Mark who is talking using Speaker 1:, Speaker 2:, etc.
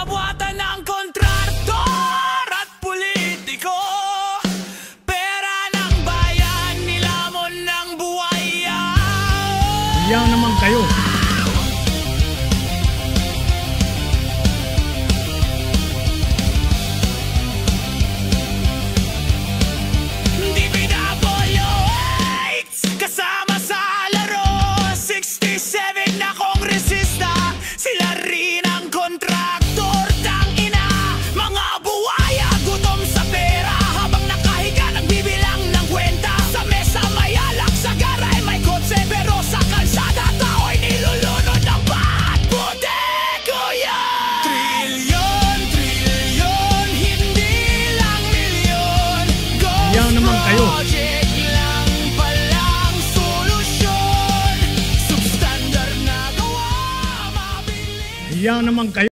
Speaker 1: Sabuatan ng kontraktor at politiko, pera ng bayan, nilamon ng buwaya.
Speaker 2: Iyan naman kayo.
Speaker 1: Kasama sa laro, 67 na kongresista, sila rin ang kontraktor. Tangina, mga buwaya, gutom sa pera, habang nakahiga nagbibilang ng kwenta. Sa mesa may alak, sa garay may kotse, pero sa kalsada tao'y nilulunod ng bat. Puti ko yan! Trilyon, trilyon, hindi lang milyon.
Speaker 2: Iyan naman kayo. Iyan naman kayo.